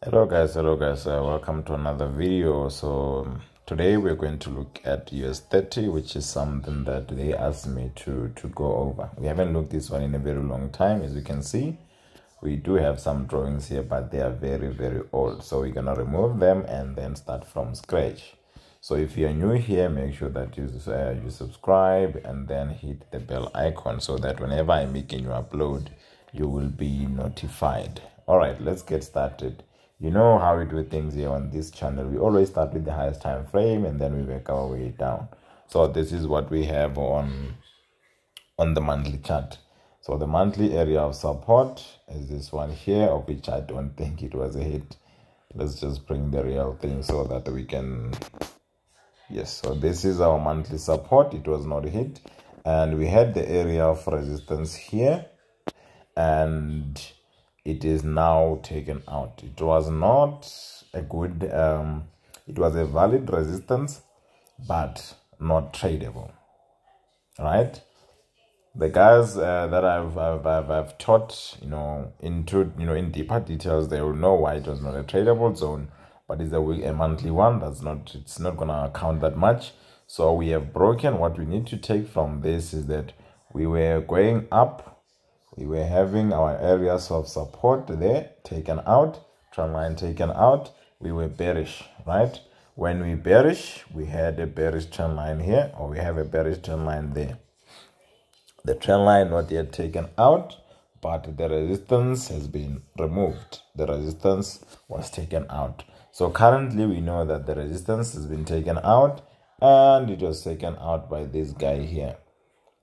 Hello guys, welcome to another video. Today we're going to look at US30, which is something that they asked me to go over. We haven't looked this one in a very long time. As you can see, we do have some drawings here, but they are very old, so we're gonna remove them and then start from scratch. So if you're new here, make sure that you subscribe and then hit the bell icon so that whenever I make a new upload, you will be notified. All right, let's get started. You know how we do things here on this channel. We always start with the highest time frame and then we work our way down. So this is what we have on the monthly chart. So the monthly area of support is this one here, of which I don't think it was a hit. Let's just bring the real thing so that we can... Yes, so this is our monthly support. It was not a hit. And we had the area of resistance here. And it is now taken out. It was not a good, it was a valid resistance, but not tradable, right? The guys that I've taught, in deeper details, they will know why it was not a tradable zone, but it's a monthly one. It's not gonna count that much. So we have broken. What we need to take from this is that we were going up. We were having our areas of support there taken out, trend line taken out. We were bearish, right? When we bearish, we had a bearish trend line here, or we have a bearish trend line there. The trend line not yet taken out, but the resistance has been removed. The resistance was taken out. So currently we know that the resistance has been taken out, and it was taken out by this guy here.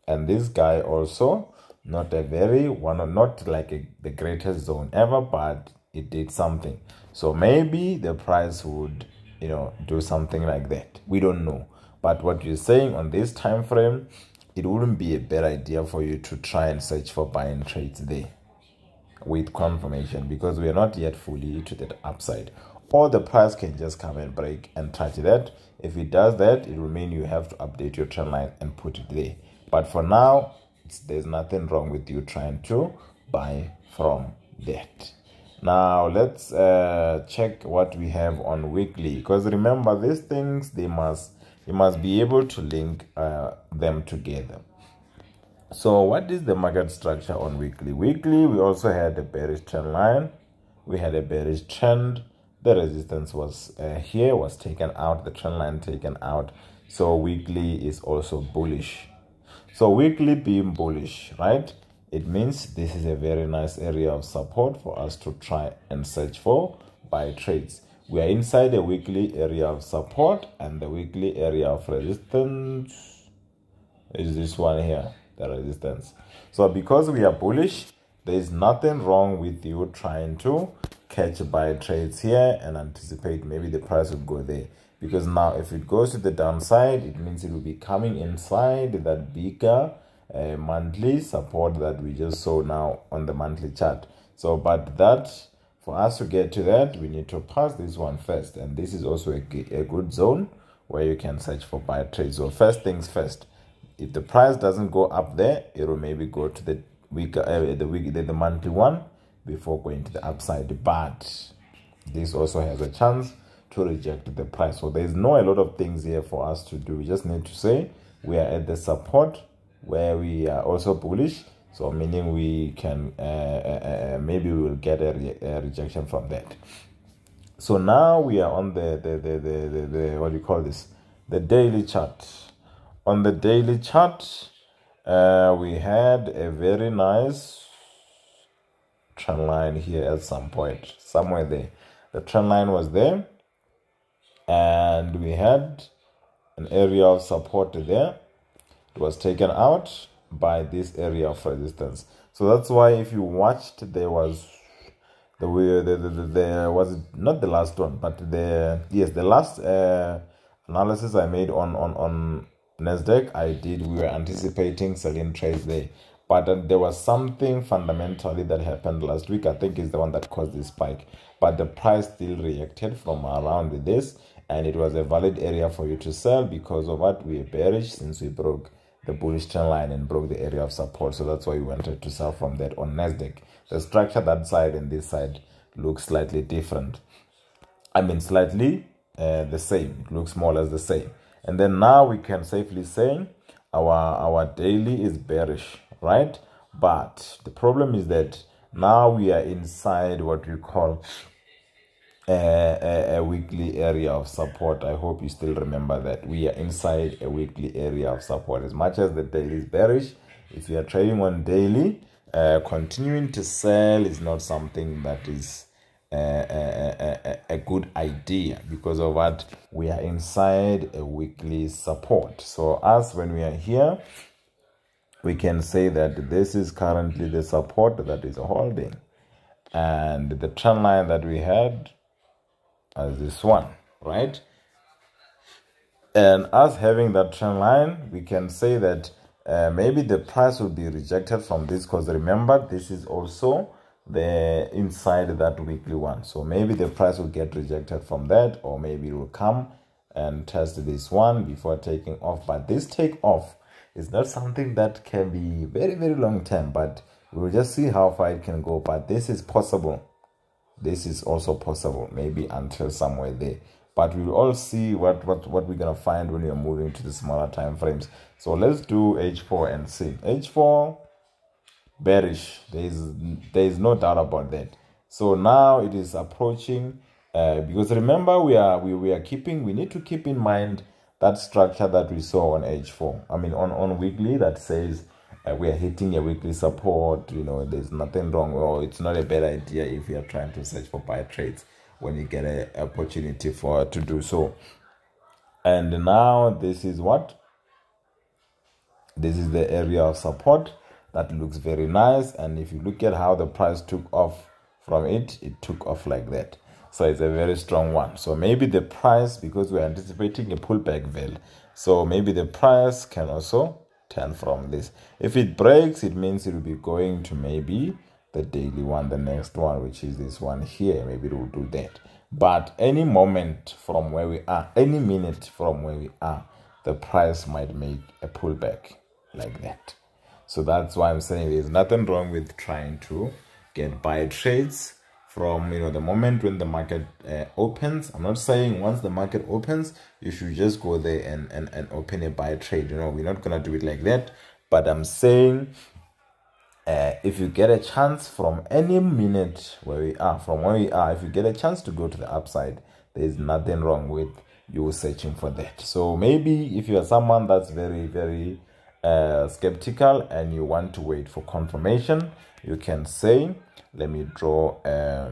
And this guy also, not like the greatest zone ever, but it did something. So maybe the price would, do something like that. We don't know. But what you're saying on this time frame, it wouldn't be a bad idea for you to try and search for buying trades there with confirmation, because we are not yet fully to the upside. Or the price can just come and break and touch that. If it does that, it will mean you have to update your trend line and put it there. But for now, there's nothing wrong with you trying to buy from that. Now let's check what we have on weekly, because remember, these things, you must be able to link them together. So what is the market structure on weekly? Weekly, we also had a bearish trend line. We had a bearish trend. The resistance was here, was taken out, the trend line taken out. So weekly is also bullish. So weekly being bullish, right? It means this is a very nice area of support for us to try and search for buy trades. We are inside a weekly area of support, and the weekly area of resistance is this one here, the resistance. So because we are bullish, there is nothing wrong with you trying to catch buy trades here and anticipate maybe the price would go there. Because now if it goes to the downside, it means it will be coming inside that bigger monthly support that we just saw now on the monthly chart. So, but that, for us to get to that, we need to pass this one first. And this is also a good zone where you can search for buy trades. So first things first, if the price doesn't go up there, it will maybe go to the the monthly one before going to the upside. But this also has a chance to reject the price. So there's not a lot of things here for us to do. We just need to say we are at the support where we are also bullish. So meaning we can maybe we will get a rejection from that. So now we are on the what do you call this? The daily chart. On the daily chart, we had a very nice trend line here at some point, somewhere there. The trend line was there, and we had an area of support there. It was taken out by this area of resistance. So that's why if you watched, there was was not the last one, but the last analysis I made on Nasdaq, we were anticipating selling trades there. But there was something fundamentally that happened last week. I think is the one that caused this spike. But the price still reacted from around this, and it was a valid area for you to sell because of what we are bearish since we broke the bullish trend line and broke the area of support. So that's why we wanted to sell from that on Nasdaq. The structure that side and this side looks slightly different. I mean, slightly the same. It looks more or less the same. And then now we can safely say our daily is bearish, right? But the problem is that now we are inside what we call a weekly area of support. I hope you still remember that we are inside a weekly area of support. As much as the daily is bearish, if you are trading on daily, continuing to sell is not something that is a good idea, because of what we are inside a weekly support. So as when we are here, we can say that this is currently the support that is holding, and the trend line that we had as this one, right? And us having that trend line, we can say that maybe the price will be rejected from this, because remember, this is also the inside that weekly one. So maybe the price will get rejected from that, or maybe it will come and test this one before taking off. But this take off is not something that can be very, very long term, but we'll just see how far it can go. But this is possible. This is also possible, maybe until somewhere there. But we'll all see what we're gonna find when we are moving to the smaller time frames. So let's do H4 and see. H4 bearish. There is no doubt about that. So now it is approaching, because remember we need to keep in mind that structure that we saw on H4. I mean on weekly, that says we are hitting a weekly support. You know, there's nothing wrong, or it's not a bad idea if you are trying to search for buy trades when you get an opportunity to do so. And now this is what? This is the area of support that looks very nice. And if you look at how the price took off from it, it took off like that. So it's a very strong one. So maybe the price, because we're anticipating a pullback veil, so maybe the price can also turn from this. If it breaks, it means it will be going to maybe the daily one, the next one, which is this one here. Maybe it will do that. But any moment from where we are, any minute from where we are, the price might make a pullback like that. So that's why I'm saying there's nothing wrong with trying to get buy trades from, you know, the moment when the market opens. I'm not saying once the market opens you should just go there and open a buy trade. You know, we're not gonna do it like that. But I'm saying if you get a chance from any minute where we are, if you get a chance to go to the upside, there's nothing wrong with you searching for that. So maybe if you are someone that's very, very skeptical and you want to wait for confirmation, you can say, let me draw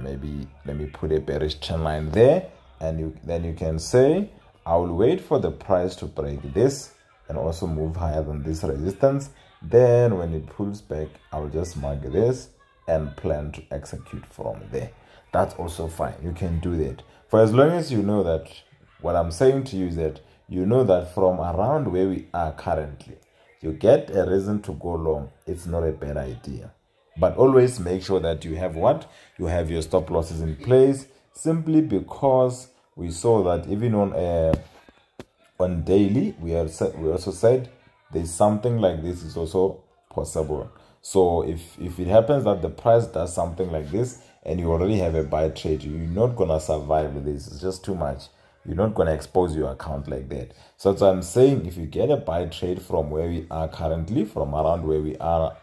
maybe let me put a bearish trend line there, and then you can say, I will wait for the price to break this and also move higher than this resistance. Then when it pulls back, I'll just mark this and plan to execute from there. That's also fine. You can do that for as long as you know that what I'm saying to you is that you know that from around where we are currently, you get a reason to go long. It's not a bad idea. But always make sure that you have what? You have your stop losses in place, simply because we saw that even on daily, we also said there's something like this is also possible. So if it happens that the price does something like this and you already have a buy trade, you're not gonna survive with this. It's just too much. You're not gonna expose your account like that. So that's what I'm saying. If you get a buy trade from where we are currently, from around where we are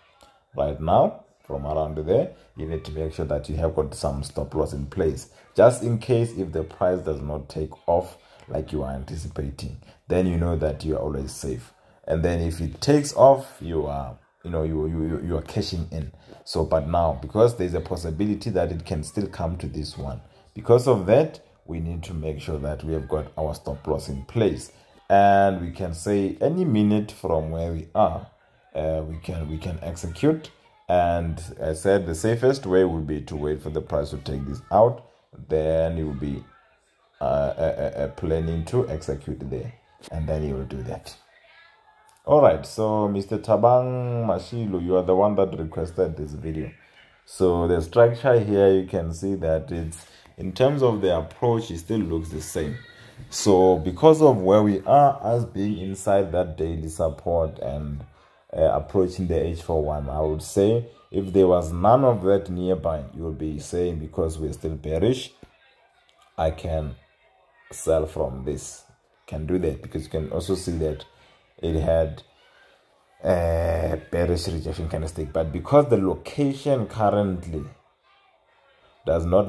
right now, from around there, you need to make sure that you have got some stop loss in place, just in case if the price does not take off like you are anticipating, then you know that you are always safe. And then if it takes off, you are, you know, you are cashing in. So but now, because there's a possibility that it can still come to this one, because of that, we need to make sure that we have got our stop loss in place. And we can say any minute from where we are, we can execute. And I said the safest way would be to wait for the price to take this out. Then you will be planning to execute there, and then you will do that. All right, so Mr. Tabang Mashilo, you are the one that requested this video. So the structure here, you can see that it's, in terms of the approach, it still looks the same. So because of where we are, as being inside that daily support, and approaching the H41. I would say if there was none of that nearby, you will be saying, because we're still bearish, I can sell from this. Can do that, because you can also see that it had a bearish rejection candlestick, but because the location currently does not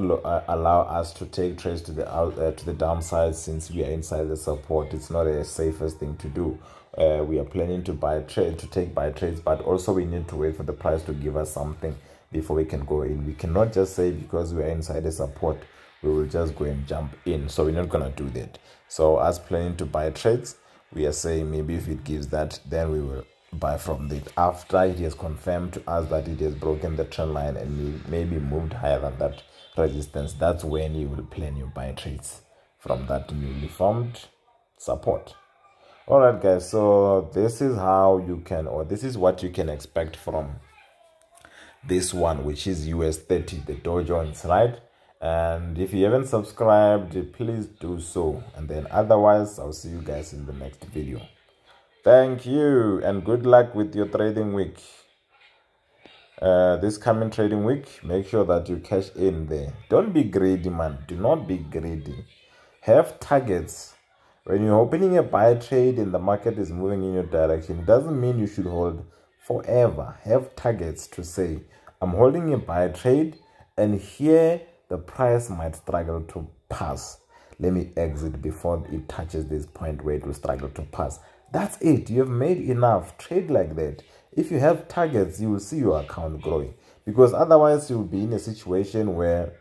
allow us to take trades to the downside, since we are inside the support, it's not the safest thing to do. We are planning to take buy trades, but also we need to wait for the price to give us something before we can go in. We cannot just say because we are inside the support we will just go and jump in. So we're not gonna do that. So as planning to buy trades, we are saying maybe if it gives that, then we will buy from it after it has confirmed to us that it has broken the trend line and maybe moved higher than that resistance. That's when you will plan your buy trades from that newly formed support. All right, guys, so this is how you can, or this is what you can expect from this one, which is US30, the Dow Jones, right? And if you haven't subscribed, please do so. And then otherwise, I'll see you guys in the next video. Thank you, and good luck with your trading week. This coming trading week, make sure that you cash in there. Don't be greedy, man. Do not be greedy. Have targets. When you're opening a buy trade and the market is moving in your direction, it doesn't mean you should hold forever. Have targets to say, I'm holding a buy trade, and here the price might struggle to pass. Let me exit before it touches this point where it will struggle to pass. That's it. You have made enough. Trade like that. If you have targets, you will see your account growing, because otherwise you will be in a situation where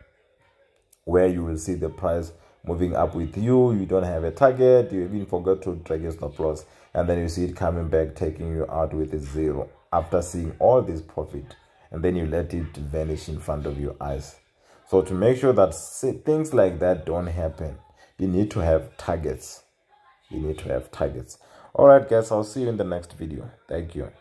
you will see the price moving up with you. You don't have a target. You even forgot to drag your stop loss, and then you see it coming back, taking you out with a zero after seeing all this profit, and then you let it vanish in front of your eyes. So to make sure that things like that don't happen, you need to have targets. You need to have targets. All right, guys, I'll see you in the next video. Thank you.